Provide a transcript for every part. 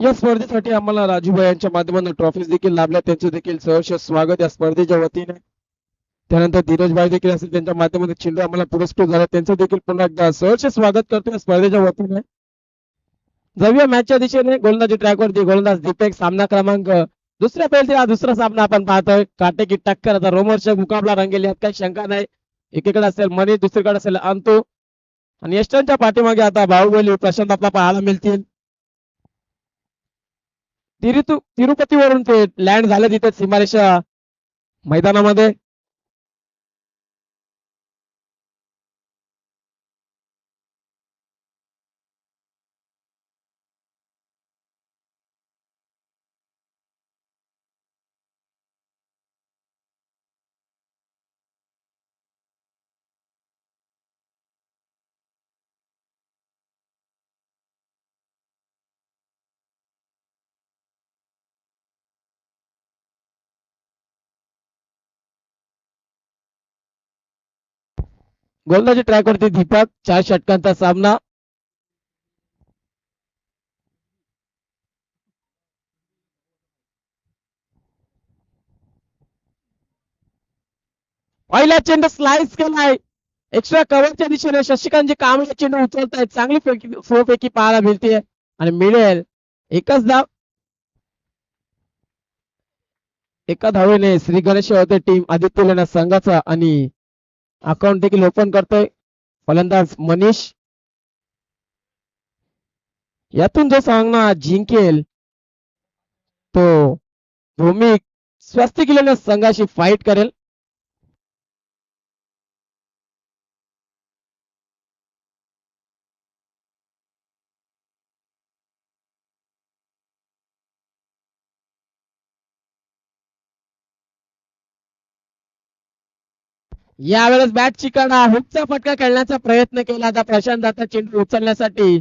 या स्पर्धेसाठी आम्हाला राजूभाई यांच्या माध्यमातून ट्रॉफीज देखील लाभल्या, त्यांचे देखील सहर्ष स्वागत या स्पर्धेच्या वतीने. त्यानंतर धीरजभाई देखील असतील, त्यांच्या माध्यमातून चेंडू आम्हाला पुरस्कृत झाला, त्यांचं देखील पुन्हा एकदा सहर्ष स्वागत करतो या स्पर्धेच्या वतीने. जाऊया मॅचच्या दिशेने. गोलंदाजी ट्रॅकवरती गोलंदाज दीपक, सामना क्रमांक दुसऱ्या पहिला हा दुसरा सामना आपण पाहतोय. काटे की टक्कर, आता रोमहर्षक मुकाबला रंगेल यात काही शंका नाही. एकीकडे असेल मनीष, दुसरीकडे असेल अंतू आणि यष्टांच्या पाठीमागे आता बाहुबली प्रशांत आपला पाहायला मिळतील. तिरुपती वरून ते लँड झाले तिथे सीमारेषा मैदानामध्ये. गोलंदाजी ट्रॅकवरती दीपक, 4 षटकांचा सामना. पहिला चेंडू स्लाइस केलाय एक्स्ट्रा कव्हरच्या दिशेने. शशिकांतजी कांबळे चेंडू उचलतायत, चांगली फोपैकी पाहायला मिळते आणि मिळेल एकच धाव. एका धावेने श्री गणेश होते टीम आदित्य लेना संघाचा आणि अकाउंट देखील ओपन करतोय फलंदाज मनीष. यातून जो सामना जिंकेल तो भूमिक स्वस्तिक लेना संघाशी फाईट करेल. यावेळेस बॅट चिकाडा हुकचा फटका खेळण्याचा प्रयत्न केला आता प्रशांत आता चेंडू उचलण्यासाठी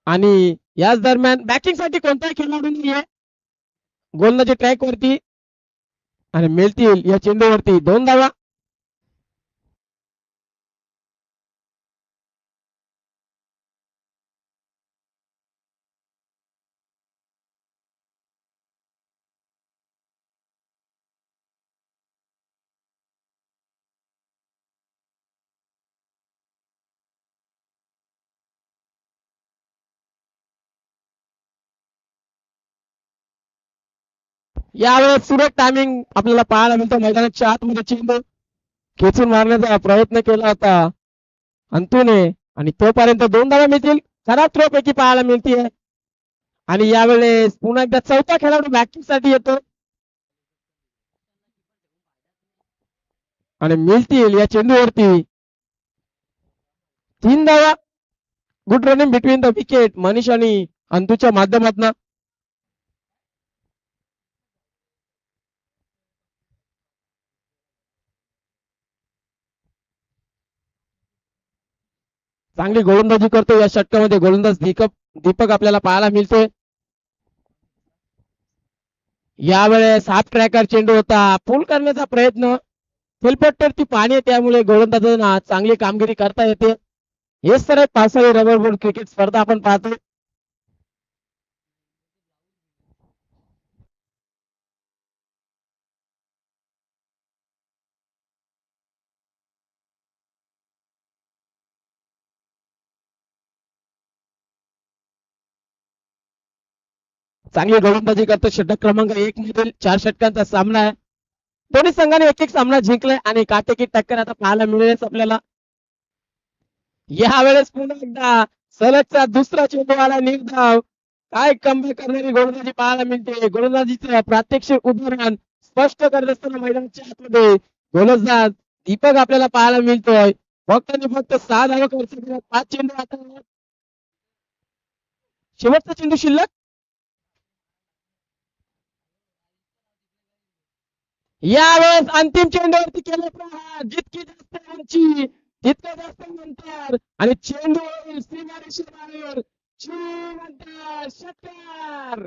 आणि याच दरम्यान बॅटिंग साठी कोणताही खेळाडू नाहीये गोलंदाजी ट्रॅक वरती आणि मिळतील या चेंडूवरती 2 धावा. यावेळेस सुरेख टायमिंग आपल्याला पाहायला मिळतं. मैदानाच्या आतमध्ये चेंडू खेचून मारण्याचा प्रयत्न केला होता अंतूने आणि तोपर्यंत 2 धावा मिळतील. खराब थ्रो पैकी पाहायला मिळते आणि यावेळेस पुन्हा एकदा चौथा खेळाडू बॅटिंग साठी येतो आणि मिळतील या चेंडूवरती 3 धावा. Good running between the wicket Manish आणि अंतूच्या माध्यमातून. चांगली गोलंदाजी करतो या षटकामध्ये गोलंदाज दीपक आपल्याला पाहायला मिळतोय. यावेळेस हाफ ट्रॅकर चेंडू होता, पूल करण्याचा प्रयत्न. फुलपट्टीवरती पाणी आहे त्यामुळे गोलंदाजांना चांगली कामगिरी करता येते. हेच तर पावसाळी रबर बोल क्रिकेट स्पर्धा आपण पाहतो. चांगली गोलंदाजी करतो. षटक क्रमांक 1 मधील 4 षटकांचा सामना आहे. दोन्ही संघाने एक सामना जिंकलाय आणि काटेकी टक्कर आता पाहायला मिळेलच आपल्याला. यावेळेस पुन्हा एकदा सलगचा दुसरा चेंडू आला निर्धाव. काय कमबॅक करणारी गोलंदाजी पाहायला मिळते. गोलंदाजीचं प्रात्यक्षिक उदाहरण स्पष्ट करत असताना मैदानाच्या आतमध्ये गोलंदाज दीपक आपल्याला पाहायला मिळतोय. फक्त आणि फक्त 6 धावा खर्च करत 5 चेंडू आता शेवटचा चेंडू शिल्लक. यावेळेस अंतिम चेंडूवरती केले प्रहार. जितकी जास्त उंची तितकं जास्त नंतर आणि चेंडू सीमारेषेबाहेर. षटकार.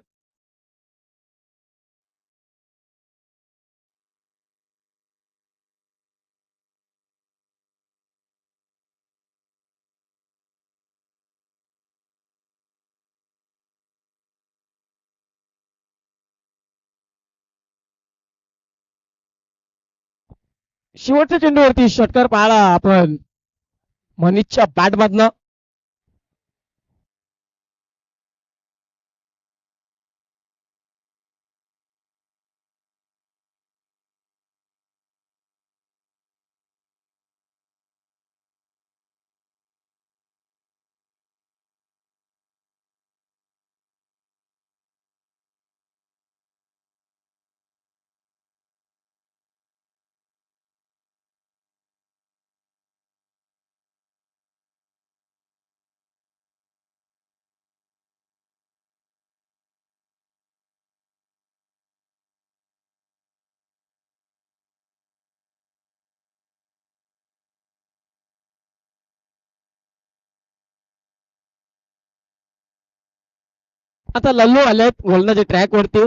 शेवटच्या चेंडूवरती षटकार पाहिला आपण मनीषच्या बॅट मधनं. आता लल्लू आलेत गोलंदाजी ट्रॅक वरती.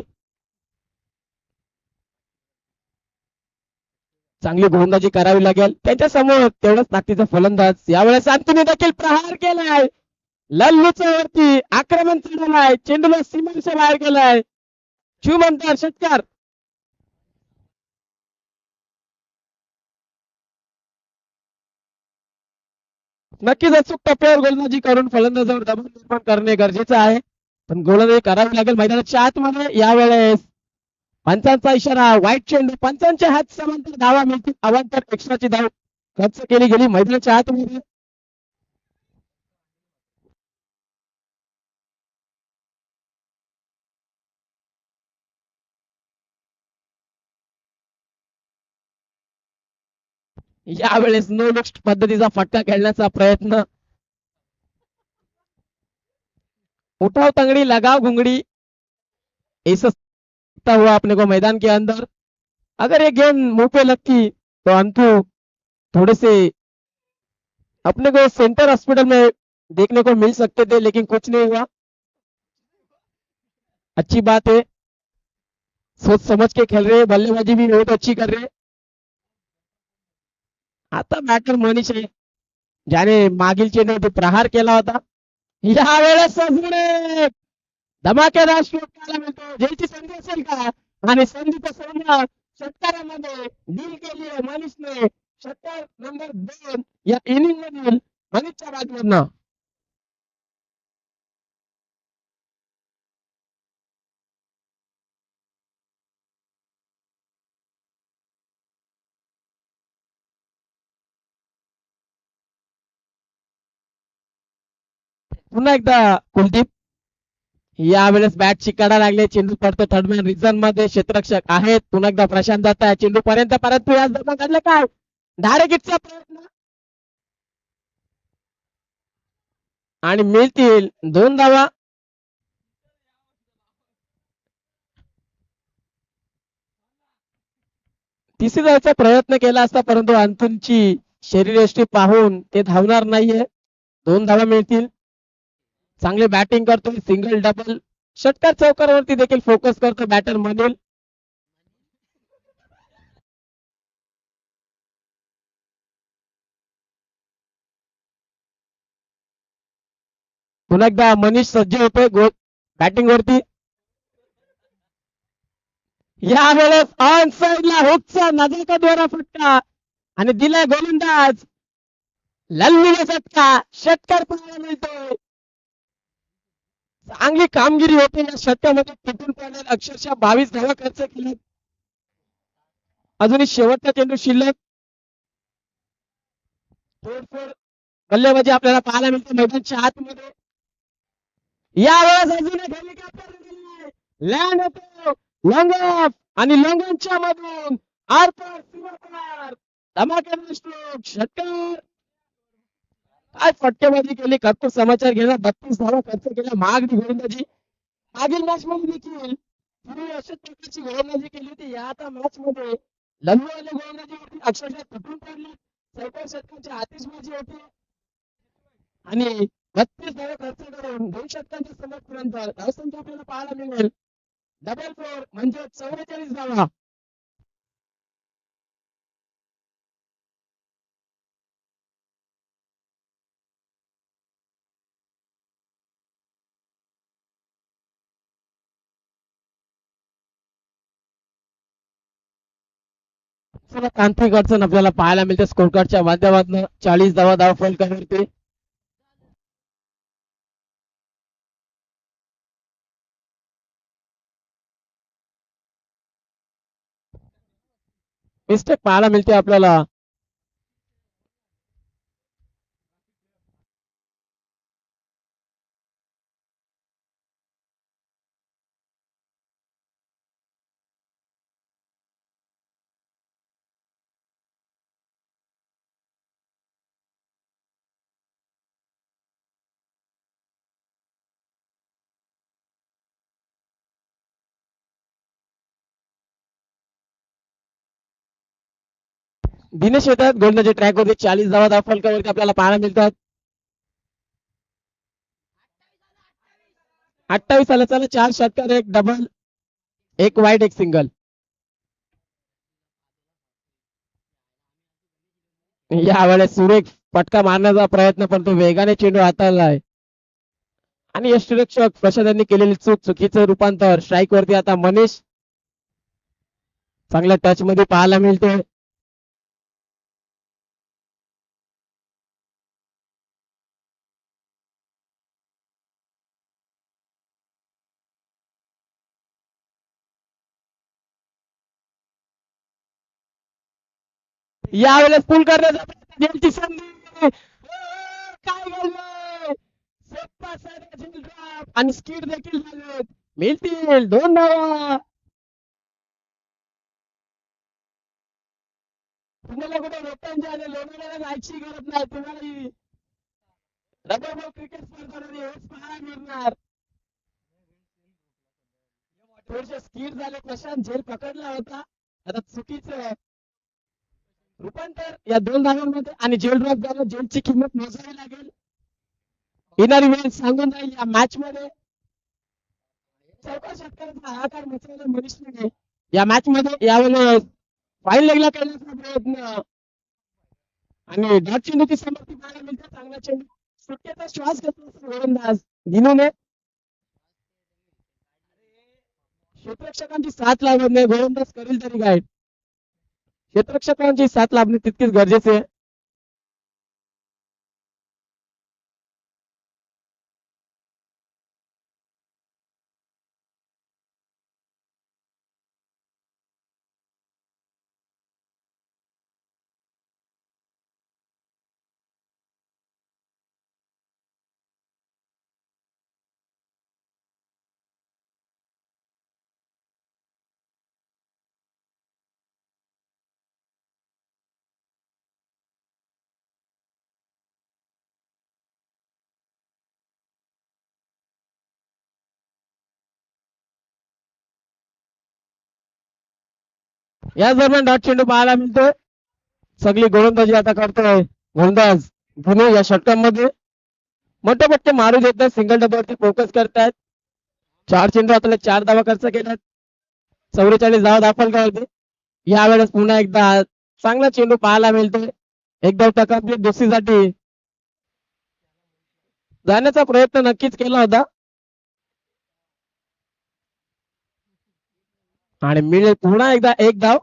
चांगली गोलंदाजी करावी लागेल त्यांच्या समोर. तेवढंच ताकदीचा फलंदाज यावेळेस अंतुने देखील प्रहार केलाय. लल्लूच्या वरती आक्रमण चढवलाय. चेंडूला सीमेच्या बाहेर गेलाय. शिवमंतर षटकार. नक्कीच अचूक टप्प्यावर गोलंदाजी करून फलंदाजावर दबाव निर्माण करणे गरजेचे आहे. पण गोलंदाजी करावी लागेल मैदानाच्या आतमध्ये. यावेळेस पंचांचा इशारा. वाईट चेंडू. पंचांच्या हात समांतर धावा मिळतील. अवांतर एक्स्ट्राची धाव खर्च केली गेली मैदानाच्या आतमध्ये. यावेळेस नो लुक पद्धतीचा फटका खेळण्याचा प्रयत्न. उठाव तंगड़ी लगाओ घुंगड़ी ऐसा हुआ अपने को मैदान के अंदर. अगर ये गेंद मुंह पे लगती तो अंतु थोड़े से अपने को सेंटर हॉस्पिटल में देखने को मिल सकते थे, लेकिन कुछ नहीं हुआ. अच्छी बात है. सोच समझ के खेल रहे. बल्लेबाजी भी बहुत अच्छी कर रहे. आता बॅटर मनीष आहे ज्याने मागील चेंडूवरती प्रहार केला होता. यावेळेस सजणे धमाकेदार स्ट्रोक पाहायला मिळतो. जयची संधी असेल का? आणि संधीचा सामना षटकारामध्ये डील केली आहे मनीषने. षटकार नंबर 2 या इनिंग मधील मनीषच्या बाजूने. पुन्हा एकदा कुलदीप. यावेळेस बॅट चिकाडा लागले. चेंडू पडतो थर्डमॅन रिझन मध्ये. क्षेत्ररक्षक आहेत. पुन्हा एकदा प्रशांत जात आहे चेंडू पर्यंत. परंतु याच दरम्यान घडलं काय? धाडेगिटचा प्रयत्न आणि मिळतील 2 धावा. तिसरी धावेचा प्रयत्न केला असता, परंतु अंतुनची शरीरयष्टी पाहून ते धावणार नाहीये. 2 धावा मिळतील. चांगले बॅटिंग करतोय. Single double. षटकार चौकारावरती देखील फोकस करतो बॅटर मनील. पुन्हा एकदा मनीष सज्ज होतोय बॅटिंग वरती. यावेळेस ऑन साइडला हुकचा नजाकतद्वारा फटका आणि दिलाय गोलंदाज लल्लूला फटका. षटकार पाहायला मिळतोय. चांगली कामगिरी होते या षटकामध्ये. तुटून पडलेल्या अक्षरशः 22 धावा खर्च केल्या. अजूनही शेवटचा चेंडू शिल्लक. तोडफोड बल्लेबाजी आपल्याला पाहायला मिळते मैदानाच्या आतमध्ये. यावेळेस अजून एक हेलिकॉप्टर लँड होतो. लॉंग ऑफ आणि लॉंगॉनच्या मधून आरपार सीमापार धमाकेदार स्ट्रोक. षटकार. काय फटकेबाजी केली. कर्तृ समाचार घेणार. 32 धावा खर्च केल्या. महागडी गोलंदाजी. मागील मॅच मध्ये देखील पूर्वी अशाच प्रकारची गोलंदाजी केली होती. या आता मॅच मध्ये लल्लू आले गोलंदाजीवरती अक्षरशः तुटून पडले. चौथ्या षटकाची आतिषबाजी होती आणि 32 धावा खर्च करून 2 षटकांच्या समोरपर्यंत धावसंख्या आपल्याला पाहायला मिळेल. डबल 4 म्हणजे 44 धावा. चला तांत्रिक अडचण आपल्याला पाहायला मिळते स्कोर कार्डच्या माध्यमातून 40 धाव फलकावरती. मिस्टेक पाहायला मिळते आपल्याला. दिनेश येतात गोलंदाजी ट्रॅक वरती 40 धावा फलकावरती आपल्याला पाहायला मिळतात. 28 आला. चला 4 षटकार, एक डबल, एक वाईड, एक सिंगल. यावेळेस सुरेख फटका मारण्याचा प्रयत्न पण तो वेगाने चेंडू हाताळला आहे आणि यष्टिरक्षक प्रशांत यांनी केलेली चुकीचं रूपांतर स्ट्राईक वरती आता मनीष चांगल्या टच मध्ये पाहायला मिळते. यावेळेस पूल करण्याचा प्रयत्न, संधी, काय घडलंय, आणि स्किड देखील झाले. मिळतील 2 धावा. तुम्हाला कुठे रोपांचे आणि लोणावळ्याला जायची गरज नाही. तुम्हाला रबर बॉल क्रिकेट स्पर्धा पाहायला मिळणार. थोडेसे स्किड झाले. प्रशांत झेल पकडला होता. आता चुकीचं रूपांतर या 2 धावांमध्ये आणि जेल ड्रॉप झालं. जेलची किंमत मोजावी लागेल. येणारी वेळ सांगून जाईल या मॅच मध्ये. चौका षटकाराचा हाहाकार मचवला मनीषने या मॅच मध्ये. यावेळेस फाईन लेगला करण्याचा प्रयत्न आणि डॉट चेंडूची समाप्ती पाहायला मिळते. चांगला चेंडू, सुटकेचा श्वास घेतला गोलंदाज दिनूने. क्षेत्ररक्षकांची साथ लागत नाही. गोलंदाज करेल तरी काय, क्षेत्ररक्षकांची साथ लाभणे तितकीच गरजेचे आहे. याच दरम्यान डॉट चेंडू पाहायला मिळतो. सगळी गोलंदाजी आता करतोय गोलंदाज धुनू. या षटकांमध्ये मोठे पट्टे मारू देत नाही. सिंगल डबलवरती फोकस करतायत. 4 चेंडू आपल्याला 4 धावा खर्च केल्यात. 44 धावा दाखल करते. यावेळेस पुन्हा एकदा चांगला चेंडू पाहायला मिळतोय. एकदा कंप्लीट दुसरीसाठी जाण्याचा प्रयत्न नक्कीच केला होता आणि मिळेल पुन्हा एकदा 1 धाव.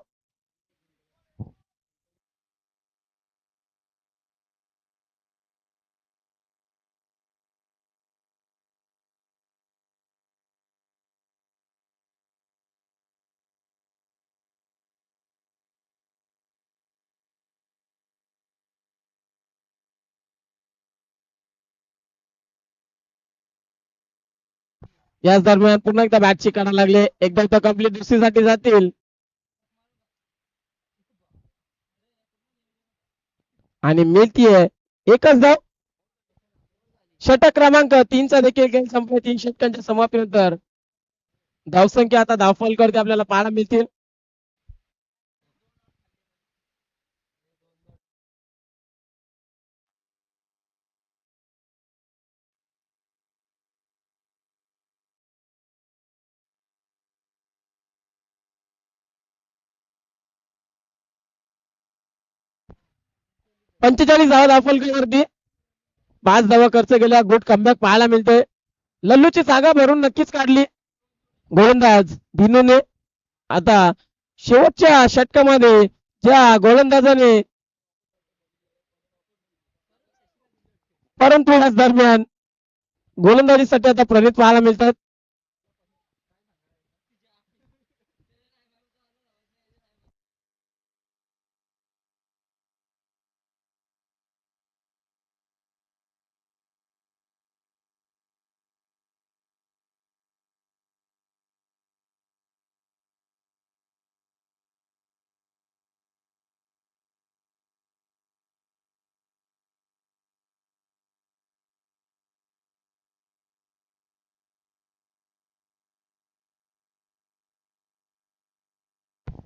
याच दरम्यान पुन्हा एकदा बॅटची काढायला लागले. एकदा कंप्लीट दुसरीसाठी जातील आणि मिळतीये 1च धाव. षटक क्रमांक 3 चा देखील खेळ संपला. 3 षटकांच्या समाप्तीनंतर धावसंख्या आता धावफल करते आपल्याला पाहायला मिळतील. पंचेचाळीस धावा धावफलकावरती 5 धावा खर्च केल्या. गुड कमबॅक पाहायला मिळते. लल्लूची जागा भरून नक्कीच काढली गोलंदाज दिनूने. आता शेवटच्या षटकामध्ये ज्या गोलंदाजाने परंतु याच दरम्यान गोलंदाजीसाठी आता प्रणित पाहायला मिळतात.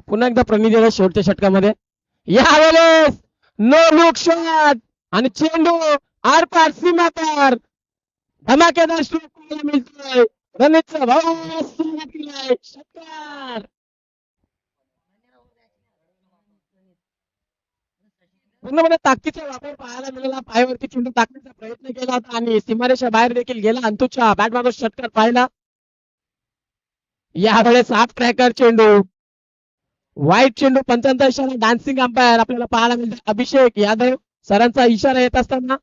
पुन्हा एकदा प्रणित येणार शेवटच्या षटकामध्ये. यावेळेस नो लुक शॉट आणि चेंडू आरपार सीमा पार धमाकेदार स्ट्रोक पाहायला मिळतोय. रणितचा भाऊ स्वागत केलाय. षटकार पूर्णपणे ताकदीचा वापर पाहायला मिळाला. पायावरती चेंडू टाकण्याचा प्रयत्न केला होता आणि सीमारेषा बाहेर देखील गेला. अंतुच्या बॅट मागून षटकार पाहिला. यावेळेस हाफ ट्रॅकर चेंडू वाईट चेंडू पंचांचा इशारा डान्सिंग अंपायर आपल्याला पाहायला मिळते. अभिषेक यादव सरांचा इशारा येत असताना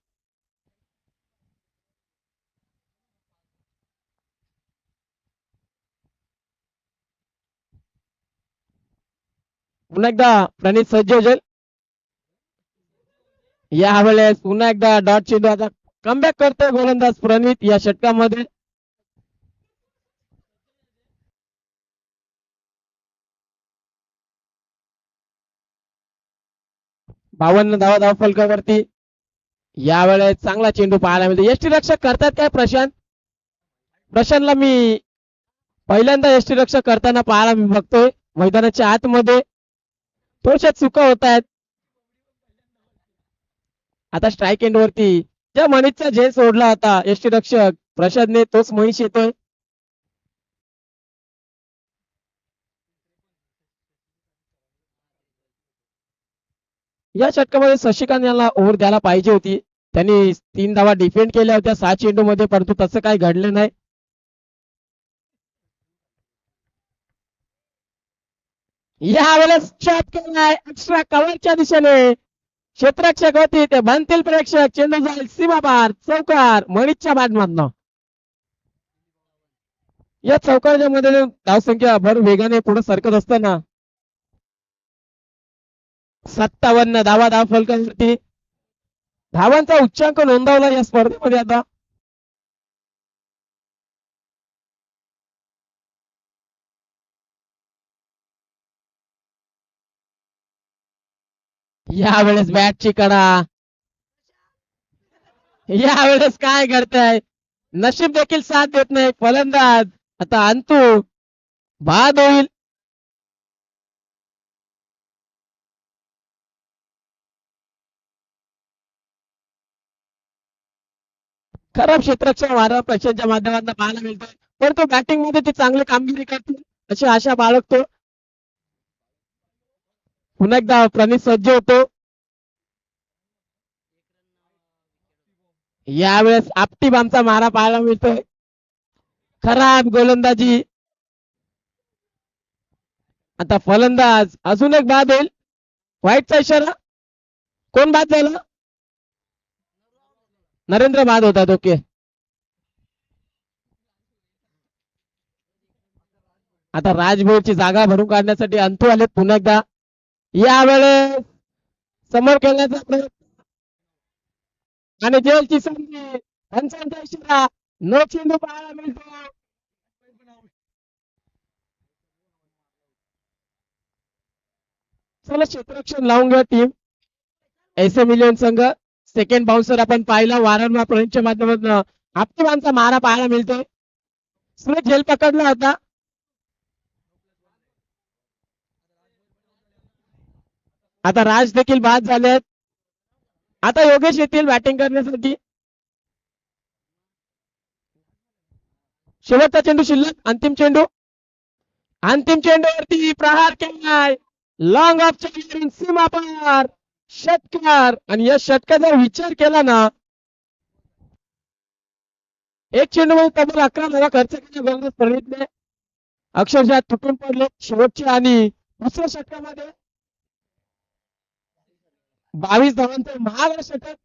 पुन्हा एकदा प्रणित सज्ज होईल. यावेळेस पुन्हा एकदा डॉट चेंडू आता कमबॅक करतोय गोलंदाज प्रणित या षटकामध्ये. बावन्न धावा फलकावरती. यावेळेस चांगला चेंडू पाहायला मिळतो. यष्टी रक्षक करतात काय प्रशांतला मी पहिल्यांदा यष्टी रक्षक करताना पाहायला बघतोय. मैदानाच्या आतमध्ये थोड्याशा चुका होत आहेत. आता स्ट्राईक एंड वरती ज्या मनीषचा झेल सोडला होता यष्टी रक्षक प्रशांतने तोच मनीष येतोय. या षटकामध्ये शशिकांत यांना ओव्हर द्यायला पाहिजे होती. त्यांनी 3 धावा डिफेंड केल्या होत्या 6 चेंडू मध्ये, परंतु तसं काही घडलं नाही. यावेळेस शॉट केलाय एक्स्ट्रा कव्हरच्या दिशेने. क्षेत्ररक्षक होती ते बनतील प्रेक्षक. चेंडू जाईल सीमापार. चौकार मनीषच्या बॅटमधनं. या चौकारच्या मध्ये धावसंख्या भर वेगाने पुढे सरकत असताना 57 धाव फलकावरती धावांचा उच्चांक नोंदवला या स्पर्धेमध्ये. आता यावेळेस बॅटची कडा. यावेळेस काय घडतंय नशीब देखील साथ देत नाही. फलंदाज आता अंतू बाद होईल. खराब क्षेत्ररक्षण वारंवार प्रशांतच्या माध्यमातून पाहायला मिळतोय, पण तो बॅटिंग मध्ये ती चांगली कामगिरी करतील अशी आशा बाळगतो. पुन्हा एकदा प्रणित सज्ज होतो. यावेळेस आपटी बामचा मारा पाहायला मिळतोय. खराब गोलंदाजी. आता फलंदाज अजून एक बाद होईल. व्हाईटचा इशारा. कोण बाद झाला? नरेंद्र बाद होतात. ओके. आता राजभोरची जागा भरून काढण्यासाठी अंतू आले पुन्हा एकदा. यावेळेस समोर खेळण्याचा प्रयत्न आणि जेलची संधी. पंचांचा इशारा. नो चेंडू पाहायला मिळतो. चला क्षेत्ररक्षण लावून घ्या टीम. एसए मिलियन संघ. सेकंड बाउन्सर आपण पाहिला वारंवार प्रणितच्या माध्यमातून आपटीबांचा मारा पाहायला मिळतोय. झेल पकडला होता. आता राज देखील बाद झालेत. आता योगेश येतील बॅटिंग करण्यासाठी. शेवटचा चेंडू शिल्लक. अंतिम चेंडू. अंतिम चेंडूवरती प्रहार केलाय. लॉंग ऑफ सीमा पार. षटकार. आणि या षटकाचा विचार केला ना, एक चेंडू मध्ये तब्बल 11 धावा खर्च केल्या गोलंदाज प्रणितने. अक्षरशः तुटून पडले शेवटच्या आणि दुसऱ्या षटकामध्ये. 22 धावांचं महाग षटक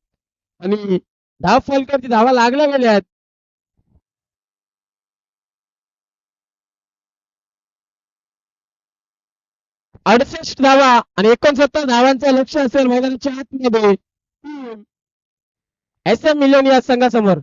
आणि धाव फलकावरती धावा लागल्या गेल्या आहेत. अडुसष्ट धावा आणि 69 धावांचं लक्ष असेल मैदानाच्या आतमध्ये SM मिलियन या संघासमोर.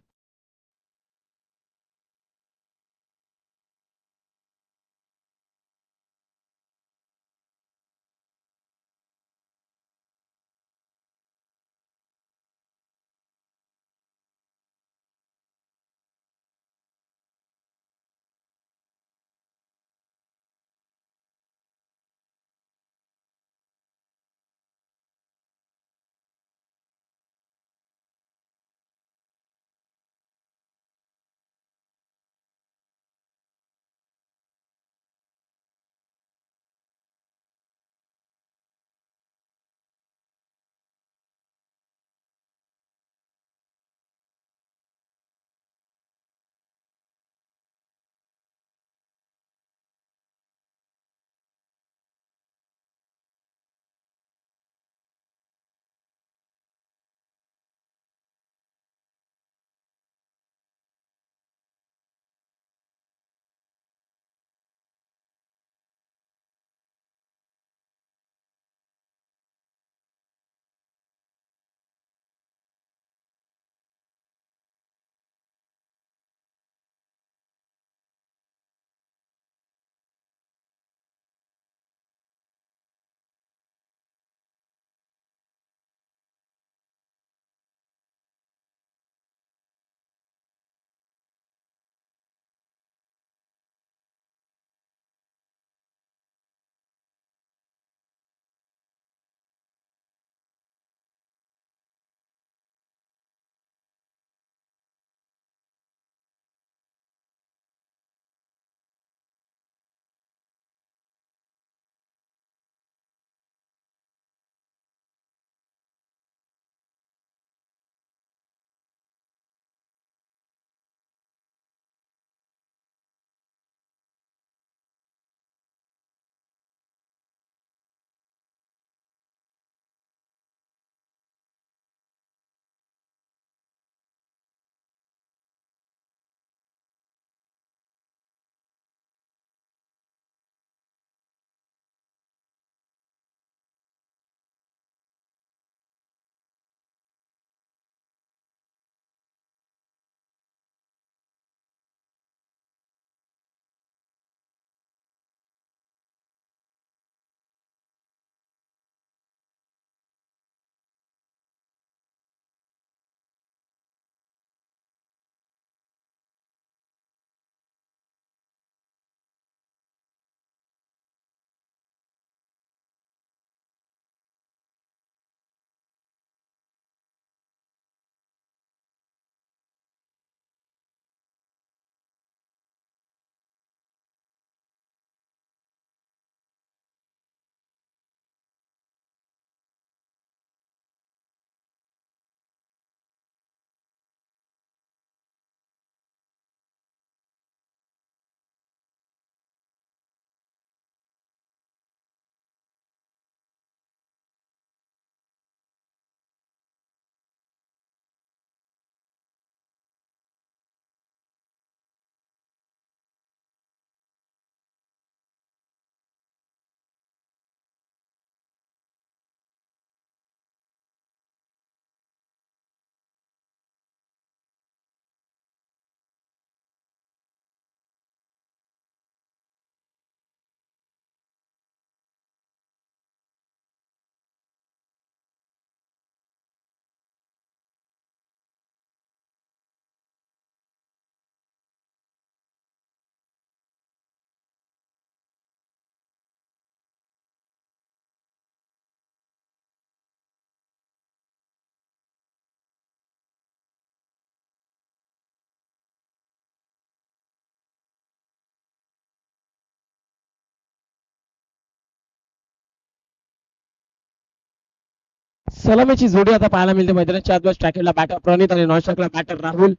सलामीची जोडी आता पाहायला मिळते मैदानाच्या आत. स्ट्रायकरला बॅटर प्रणित आणि नॉन स्ट्रायकरला बॅटर राहुल.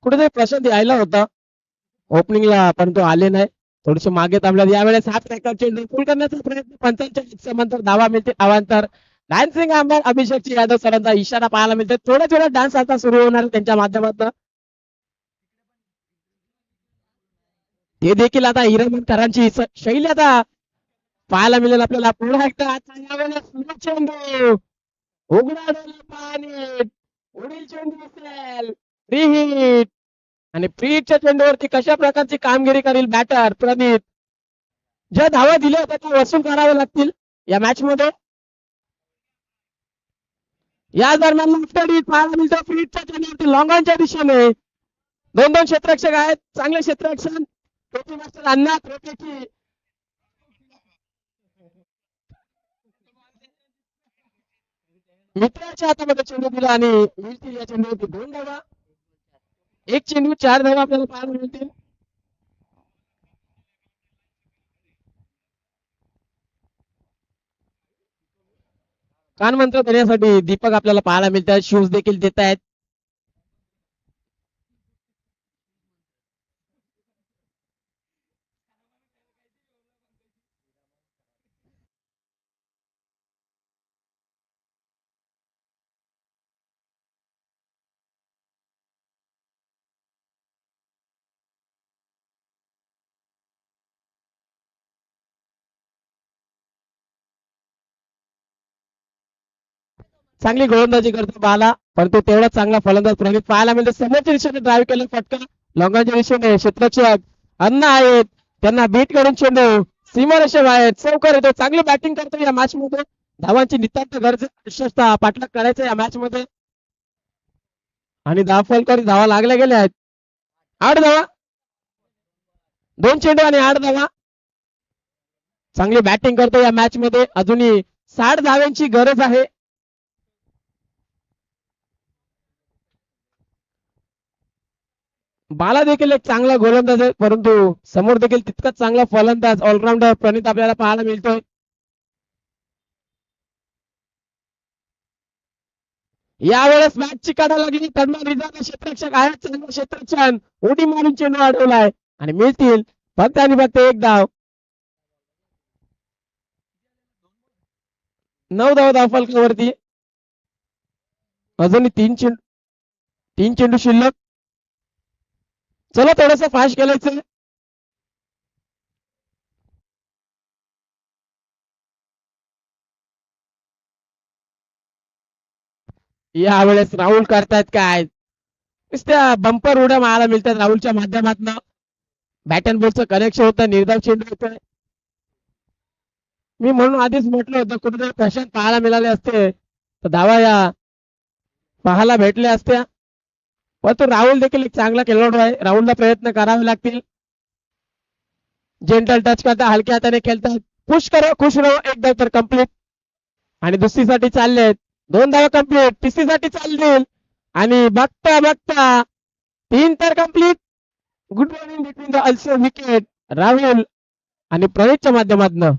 कुठेतरी प्रशांत यायला होता ओपनिंगला पण तो आले नाही. थोडेसे मागे थांबले. यावेळेस हा ट्रॅकर चेंडू फुल करण्याचा प्रयत्न. पंचांच्या समांतर धावा मिळते. अवांतर डान्सिंग आंबेड अभिषेक यादव सरांचा इशारा पाहायला मिळतो. थोड्या थोड्या डान्स आता सुरू होणार आहे त्यांच्या माध्यमातून. ते देखील आता हिरमणकरांची शैली आता पाहायला मिळेल आपल्याला. पुन्हा एकदा चेंडू उघडा डोळे पाणी पुढील चेंडू असेल फ्री हिट आणि फ्री हिटच्या चेंडूवरती कशा प्रकारची कामगिरी करेल बॅटर प्रणित. ज्या धावा दिल्या होत्या त्या वसूल कराव्या लागतील या मॅच मध्ये. या दरम्यान लेफ्ट हिट पाहायला मिळतो फ्री हिटच्या चेंडूवरती लॉंगॉनच्या दिशेने. दोन दोन क्षेत्ररक्षक आहेत चांगले क्षेत्ररक्षण. ट्रॉफी मास्टर अण्णा ट्रॉफीची मित्राच्या हातामध्ये चेंडू दिला आणि मिळतील या चेंडूवरती 2 धावा. एक चेंडू 4 धावा आपल्याला पाहायला मिळतील. कानमंत्र देण्यासाठी दीपक आपल्याला पाहायला मिळतात. शूज देखील देत आहेत. चांगली गोलंदाजी करतो बाला परंतु तेवढा चांगला फलंदाज प्रणित पाहायला मिळतो. समोरच्या दिशेने ड्राईव्ह केलं फटका लॉंगाच्या दिशेने क्षेत्ररक्षक अण्णा आहेत त्यांना बीट करून चेंडू सीमारेषे बाहेर चौकार येतो. चांगली बॅटिंग करतो या मॅच मध्ये. धावांची नितांत गरज विशेषतः पाठलाग करायचं या मॅच मध्ये आणि फलकारी धावा लागल्या गेल्या आहेत. 8 धावा 2 चेंडू आणि 8 धावा. चांगली बॅटिंग करतो या मॅच मध्ये. अजूनही 60 धाव्यांची गरज आहे. बाला देखील एक चांगला गोलंदाज आहे परंतु समोर देखील तितकाच चांगला फलंदाज ऑलराऊंडर प्रणित आपल्याला पाहायला मिळतोय. यावेळेस मॅचची काढा लागली. तन्मय रिझार्व क्षेत्ररक्षक आहेत चांगलं क्षेत्ररक्षण उडी मारून चेंडू अडवलाय आणि मिळतील फक्त आणि फक्त 1 धाव. 9 धाव फलकावरती. अजूनही 3 चेंडू शिल्लक. चला थोडस फास्ट खेळायचं. यावेळेस राहुल करतायत काय नुसत्या बंपर उड्या मारायला मिळतात राहुलच्या माध्यमातून. बॅट अँड बॉलचं कनेक्शन होतं. निर्धाव चेंडू होतोय. मी म्हणून आधीच म्हटलं होतं कुठेतरी प्रशांत पाहायला मिळाले असते तर धावा या पाहायला भेटल्या असत्या. परंतु राहुल देखील एक चांगला खेळाडू आहे. राहुलला प्रयत्न करावे लागतील. जेंटल टच करता हलक्या हाताने खेळतात. पुश करो खुश रहो. 1 धाव तर कम्प्लीट आणि दुसरीसाठी चाललेत 2 धावा कम्प्लीट. तिसरीसाठी चालतील आणि बघता बघता 3 तर complete. Good morning between the also wicket Rahul आणि प्रणितच्या माध्यमातून.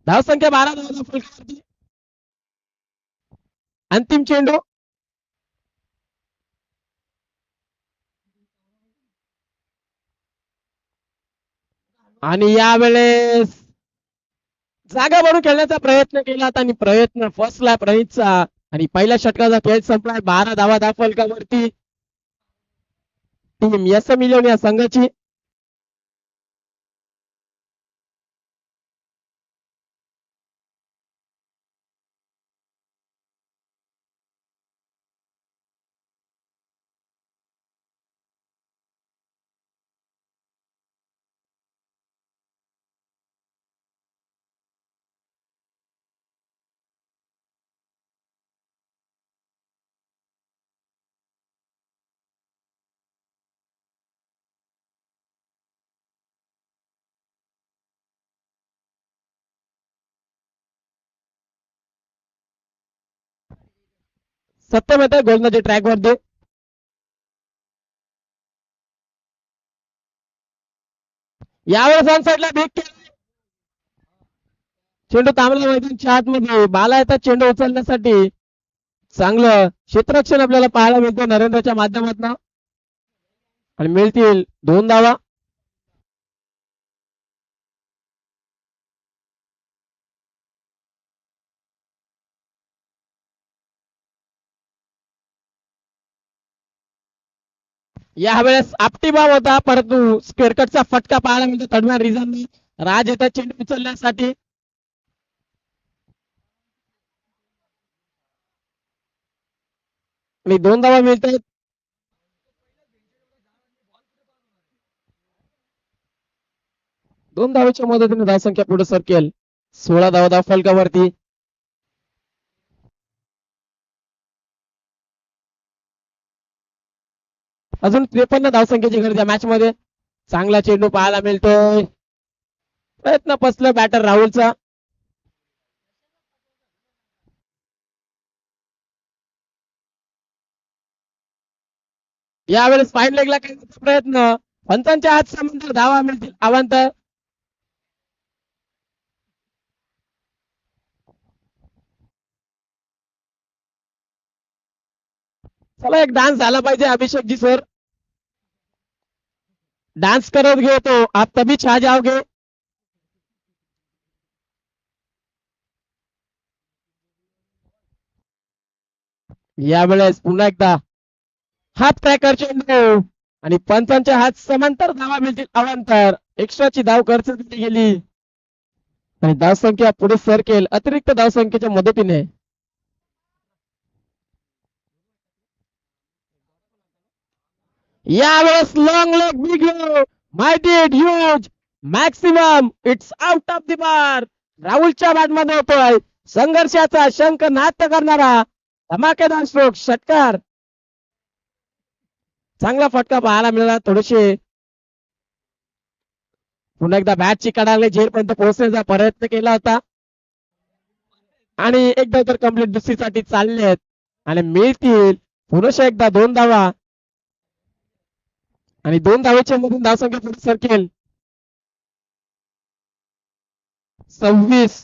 धावसंख्या 12 धावा फलकावरती. अंतिम चेंडू आणि यावेळेस जागा भरून खेळण्याचा प्रयत्न केला आणि प्रयत्न फसला प्रणितचा आणि पहिल्या षटकाचा खेळ संपलाय. 12 धावा फलकावरती. टीम यस मिलियन या संघाची. सत्यम येत गोलंदाजी ट्रॅक वरती. यावेळेस ऑन साईडला ब्रेक केला. चेंडू थांबला मैदानच्या आतमध्ये. बाला येतात चेंडू उचलण्यासाठी. चांगलं क्षेत्ररक्षण आपल्याला पाहायला मिळतं नरेंद्रच्या माध्यमातून आणि मिळतील 2 धावा. यावेळेस आपटी बाब होता, परंतु स्क्वेअरकटचा फटका पाहायला मिळतो तडम्यान रिझन राज येतात चेंडू उचलण्यासाठी. आणि 2 धावा मिळतात. दोन धावेच्या मदतीने धावसंख्या पुढे सरकेल. 16 धावा धाव फलकावरती. अजून 53 धावसंख्येची गरज या मॅच मध्ये. चांगला चेंडू पाहायला मिळतोय. प्रयत्न पसलं बॅटर राहुलचा. यावेळेस फाईन लेगला करण्याचा प्रयत्न. पंचांच्या हात समंतर धावा मिळतील अवांतर. चला एक डान्स झाला पाहिजे अभिषेक जी सर. डान्स करत घेतो तो आप तभी छा जाओगे. यावेळेस पुन्हा एकदा हात ट्रॅकर चेंडू आणि पंचांच्या हात समांतर धावा मिळतील अवांतर. एक्स्ट्राची धाव खर्च केली गेली आणि धावसंख्या पुढे सरकेल अतिरिक्त धावसंख्येच्या मदतीने. यावेळेस long leg big my did huge maximum it's out of the bar. राहुलच्या बॅटमध्ये होतोय संघर्षाचा शंख नाट्य करणारा धमाकेदार स्ट्रोक षटकार. चांगला फटका पाहायला मिळाला. थोडेसे पुन्हा एकदा बॅटची कडाले झेलपर्यंत पोहोचण्याचा प्रयत्न केला होता आणि एकदा तर कम्प्लीट दुसरीसाठी चाललेत आणि मिळतील पुन्हा एकदा 2 धावा आणि 2 धावेच्या मधून धावसंख्या पुढे सरकेल. 26.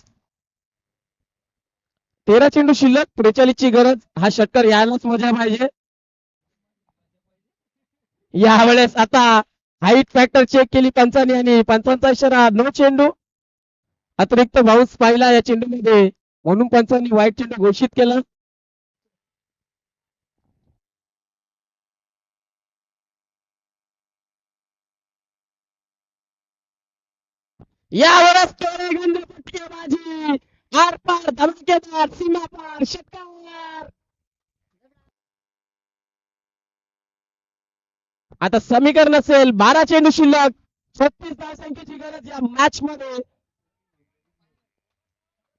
13 चेंडू शिल्लक. 43 ची गरज. हा षटकार यायलाच मजा पाहिजे. यावेळेस आता हाईट फॅक्टर चेक केली पंचांनी आणि पंचांचा इशारा नो चेंडू. अतिरिक्त बाउन्स पाहिला या चेंडूमध्ये म्हणून पंचांनी वाईट चेंडू घोषित केला. यावेळेस फटकेबाजी आर पार धमाकेदार सीमा पार षटकार. आता समीकरण असेल 12 चेंडू शिल्लक. 36 धावसंख्येची गरज या मॅच मध्ये.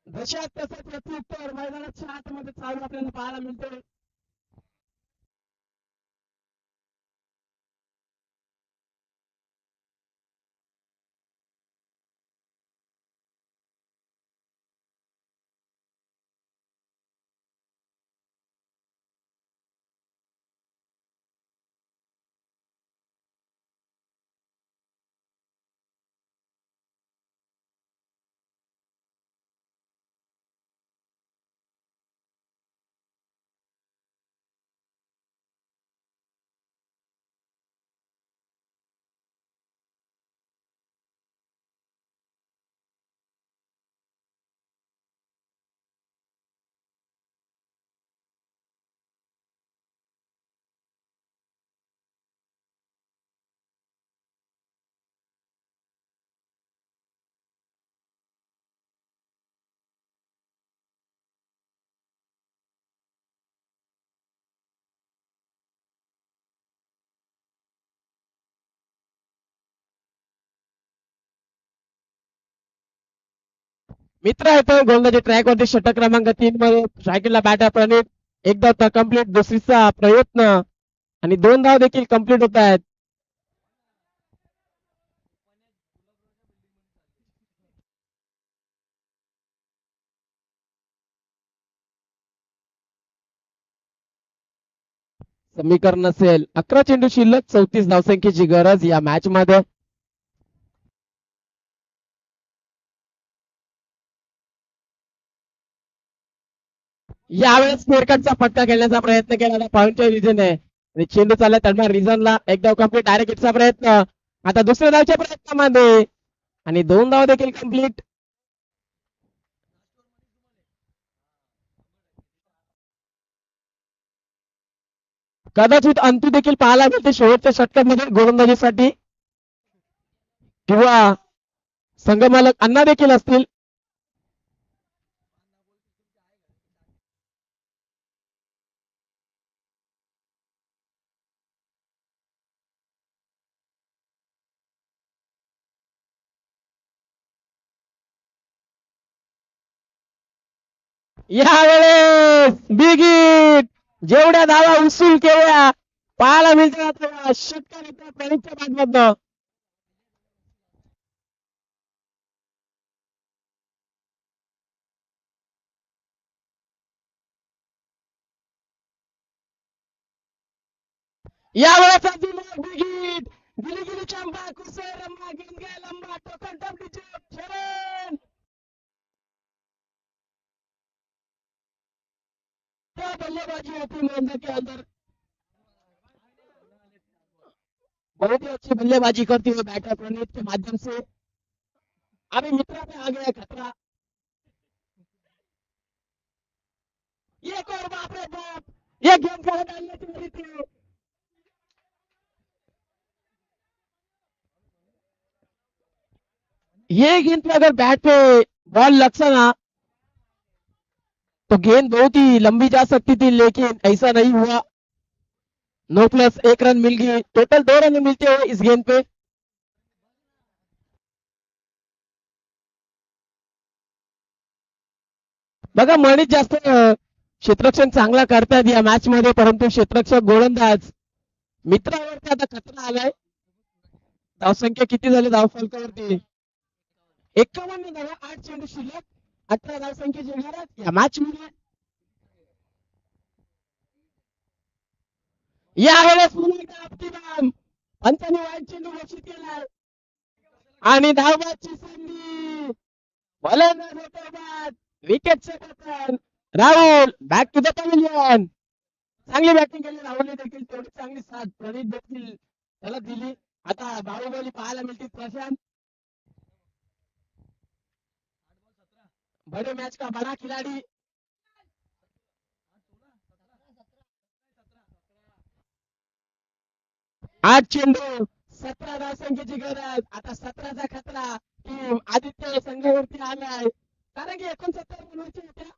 जशात तसं प्रत्युत्तर मैदानाच्या आतमध्ये चालू आपल्याला पाहायला मिळते. मित्र आहे तो गोलंदाजी ट्रॅक वरती षटक क्रमांक 3 मध्ये सायकलला बॅटर प्रणित. एकदा कंप्लीट दुसरीचा प्रयत्न आणि 2 धाव देखील कंप्लीट होत आहेत. समीकरण असेल 11 चेंडू शिल्लक. 34 धावसंख्येची गरज या मॅच मध्ये. यावेळेस स्क्वेअरकटचा फटका खेळण्याचा प्रयत्न केला पॉइंटच्या रिजनने आणि चेंडू चालला दरम्यान रिझनला. एक धाव कंप्लीट डायरेक्ट हिटचा प्रयत्न. आता दुसऱ्या धावच्या प्रयत्नामध्ये आणि 2 धाव देखील कंप्लीट. कदाचित अंतू देखील पाहायला मिळते शेवटच्या षटकामध्ये गोलंदाजीसाठी किंवा संघमालक अण्णा देखील असतील. यावेळेस बिग हिट, जेवढ्या धावा उसूल केल्या पाहायला मिळतात षटकार प्रणितच्या बॅटमधनं. यावेळेस बिग हिट, गिली गिली चंपा कुसे रंबा गेंद गया लंबा टोकन टप नीचे शरण बल्लेबाजी होती मैदान के अंदर. बहुत ही अच्छी बल्लेबाजी करती हुई बैटर प्रणीत के माध्यम से अभी मित्रा पे आ गया खतरा. एक और बाप रे बाप, ये गेंद को डालने की मेरी थी. ये गेंद पे अगर बैट पे बॉल लगता ना तो गेंद बहुत ही लंबी जा सकती थी, लेकिन ऐसा नहीं हुआ. 9+1 रन मिल गई, टोटल 2 रन मिलते हुए इस गेंद पे. बघा मणित जास्त क्षेत्ररक्षण चांगला करतायत या मॅच मध्ये, परंतु क्षेत्ररक्षक गोलंदाज मित्रावरती आता खतरा आलाय. धावसंख्या किती झाली धावफलकावरती? 51 धावा, 8 चेंडू शिल्लक, 18 धावसंख्येची घरात या मॅच मध्ये. यावेळेस पुन्हा एकदा अप्तिदाम पंचांनी वाईट चेंडू घोषित केलाय आणि धावबादची संधी, फलंदाज होतो बाद, विकेटचे पतन. Rahul back to the pavilion. चांगली बॅटिंग केली राहुलने देखील, तेवढी चांगली साथ प्रणीत देखील त्याला दिली. आता बाहुबली पाहायला मिळते प्रशांत. बड़े मैच का बड़ा खिलाड़ी. आज चेंडू 17 धावसंख्येची गरज, आता 17चा खतरा टीम आदित्य संघावरती आलाय, कारण की 69 बनवायचे होत्या.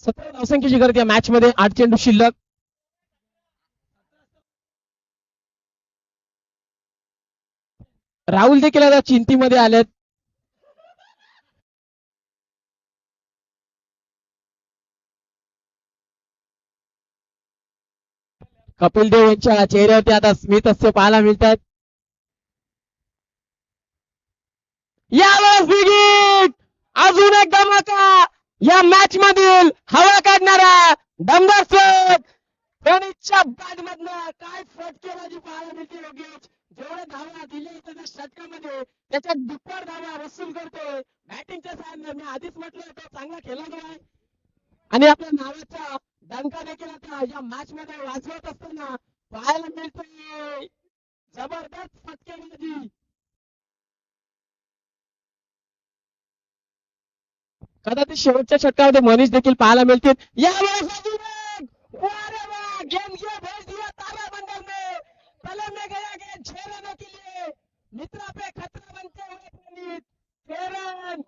सतरा धावसंख्येची गरज या मॅच मध्ये, 8 चेंडू शिल्लक. राहुल देखील आता चिंतीमध्ये आलेत. कपिल देव यांच्या चेहऱ्यावरती आता स्मित हास्य पाहायला मिळतात. यावेळेस बिग हिट, अजून एक धमाका, या मॅच मधील हवा काढणारा दमदार स्ट्रोक प्रणीतच्या बॅट मधनं. काय फटकेबाजी पाहायला मिळते योगेश, जेवढे धावा दिले त्या षटकामध्ये त्याच्या दुप्पट धावा वसूल करतोय बॅटिंगच्या सामने. मी आधीच म्हटलं होतं चांगला खेळाडू आहे आणि आपल्या नावाचा डंका देखील आता या मॅच मध्ये वाजवत असताना पाहायला मिळतोय. जबरदस्त फटकेबाजी. कदाचित शेवटच्या षटकामध्ये मनीष देखील पाहायला मिळतील. यावेळेस गेम ये भेज दिया तारा मंडल में, कलम में गया गेंद 6 रनों के लिए, मित्रा पे खतरा बनते हुए प्रणीत 6 रन.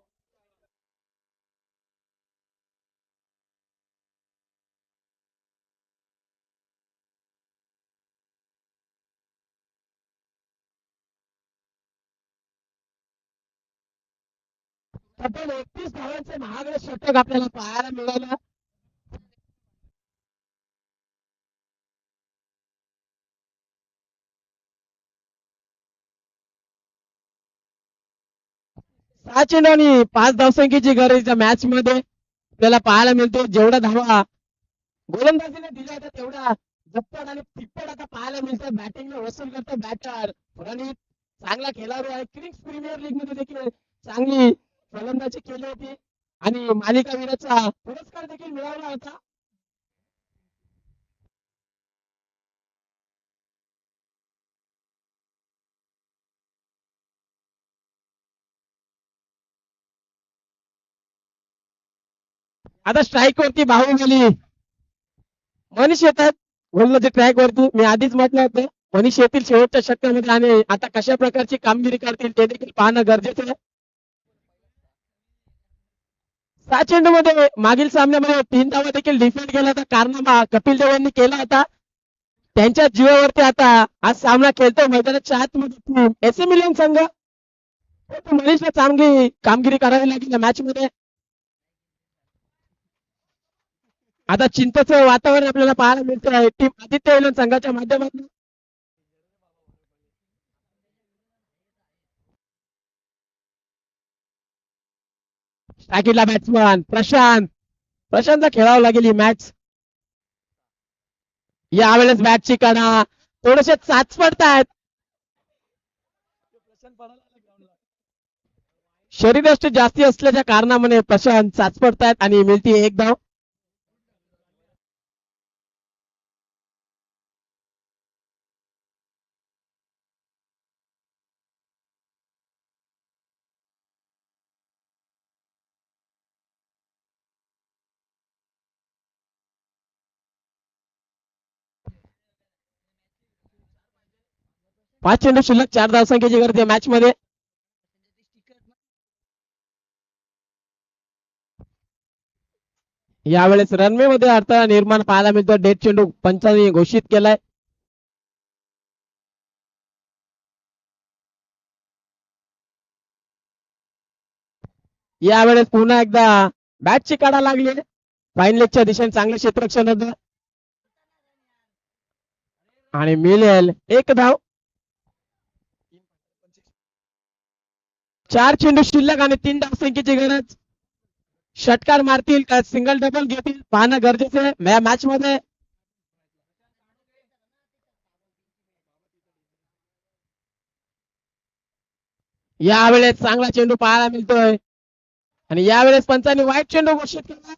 तब्बल 31 धावांचे महागडे षटक आपल्याला पाहायला मिळालं. सहा चेंडू आणि 5 धावसंख्येची गरज या मॅच मध्ये आपल्याला पाहायला मिळते. जेवढा धावा गोलंदाजीने दिल्या होत्या तेवढा दुप्पट आणि तिप्पट आता पाहायला मिळतं. बॅटिंगला वसूल करतो बॅटर प्रणित. चांगला खेळाडू आहे. किंग्स प्रीमियर लीग मध्ये देखील चांगली फलंदाजी केली होती आणि मालिकावीराचा पुरस्कार देखील मिळवला होता. आता स्ट्राईक वरती बाहुबली मनीष येतात गोलंदाजी ट्रॅक वरती. मी आधीच म्हटलं होतं मनीष येतील शेवटच्या षटकामध्ये आणि आता कशा प्रकारची कामगिरी करतील ते देखील पाहणं गरजेचं आहे. 6 चेंडूमध्ये मागील सामन्यामध्ये 3 धावा देखील डिफेंड केला होता. कारनामा कपिल देव यांनी केला होता. त्यांच्या जीवावरती आता आज सामना खेळतोय मैदानाच्या आतमध्ये एसी मिलियन संघ. मनीषला चांगली कामगिरी करावी लागेल मॅच मध्ये. आता चिंतेचं वातावरण आपल्याला पाहायला मिळतं आहे टीम आदित्य विलन संघाच्या माध्यमातून. टाकीला बॅट्समन प्रशांतला खेळावं लागेल ही मॅच. यावेळेस बॅटची कडा थोडेसे चाच पडतायत. शरीरयष्टी जास्ती असल्याच्या कारणामुळे प्रशांत चाच पडतायत आणि मिळती एक धाव. पाच चेंडू शिल्लक 4 धावसंख्येची गरज आहे मॅच मध्ये. यावेळेस रनवे मध्ये अडथळा निर्माण पाहायला मिळतो. डेड चेंडू पंचांनी घोषित केलाय. यावेळेस पुन्हा एकदा बॅटची काढा लागली. फाईन लेगच्या दिशेने चांगले क्षेत्ररक्षण होतं आणि मिळेल एक धाव. 4 चेंडू शिल्लक आणि 3 धावसंख्येची गरज. षटकार मारतील का सिंगल डबल घेतील पाहणं गरजेचं आहे मॅच मध्ये. यावेळेस चांगला चेंडू पाहायला मिळतोय आणि यावेळेस पंचांनी वाईट चेंडू घोषित केला.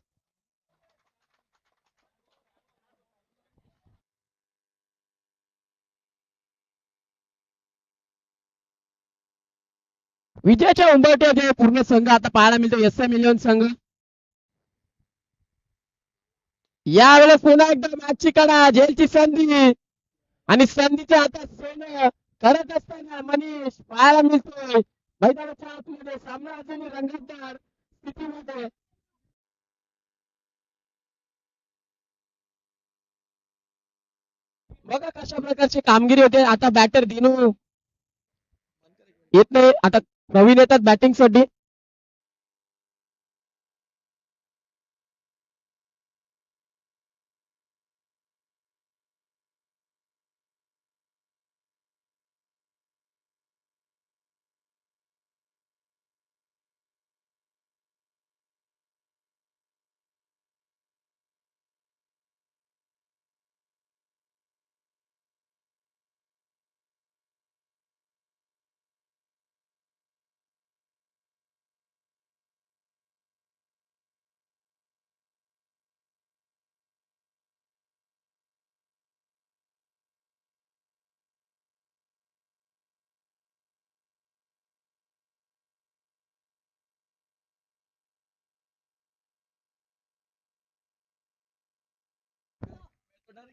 विजयाच्या उंबरठ्यात पूर्ण संघ आता पाहायला मिळतो एस एम इलेव्हन संघ. यावेळेस पुन्हा एकदा मॅचची कडा झेलची संधी आणि संधीच्या हातात सोनं करत असताना मनीष पाहायला मिळतोय मैदानाच्या आतमध्ये. सामना अजूनही रंगतदार स्थितीमध्ये. बघा कशा प्रकारची कामगिरी होते. आता बॅटर दिनू येत नाही. आता प्रवीण येतात बॅटिंग साठी.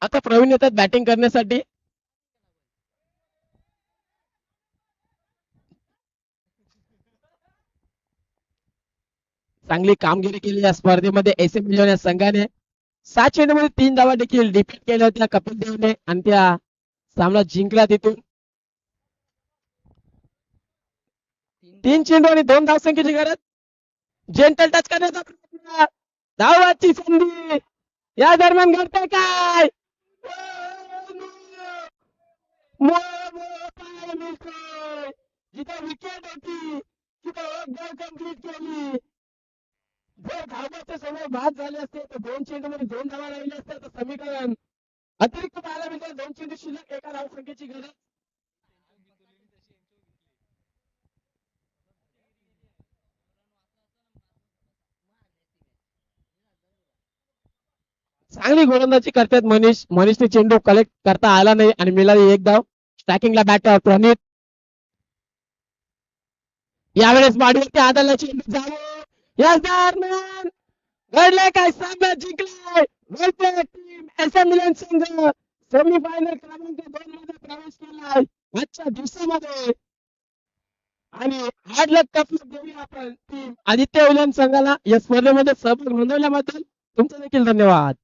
आता प्रवीण येतात बॅटिंग करण्यासाठी. चांगली कामगिरी केली या स्पर्धेमध्ये एस एम इलेव्हन या संघाने. 7 चेंडूमध्ये 3 धावा देखील डिफेंड केल्या होत्या कपिल देवने आणि त्या सामना जिंकला तिथून. 3 चेंडू आणि 2 धावसंख्येची गरज. जेंटल टच करण्याचा प्रयत्न. धावाची संधी या दरम्यान घडतंय काय. पाहायला मिळतोय जिथे विकेट होती तिथे एक बॉल कंप्लीट केली. जर धावाचे समोर बाद झाले असते तर 2 चेंडूमध्ये 2 धावा राहिले असते तर समीकरण अतिरिक्त पाहायला मिळते 2 चेंडू शिल्लक, एका धावसंख्येची गरज. चांगली गोलंदाजी करतात मनीषने चेंडू कलेक्ट करता आला नाही आणि मिळाली एक धाव. स्ट्रायकिंगला बॅटर प्रणित. यावेळेस माडीवरती आदळला चेंडू जाऊ. या दरम्यान घडले काय, सामना जिंकलाय वर्ल्ड टीम एसएम मिलन संघ. सेमीफायनल क्रमांक 2 मध्ये प्रवेश केलाय आजच्या दिवसामध्ये. आणि हार्ड लक कप देऊया आपण टीम आदित्य विलन संघाला या स्पर्धेमध्ये सहभाग नोंदवल्याबद्दल तुमचा देखील धन्यवाद.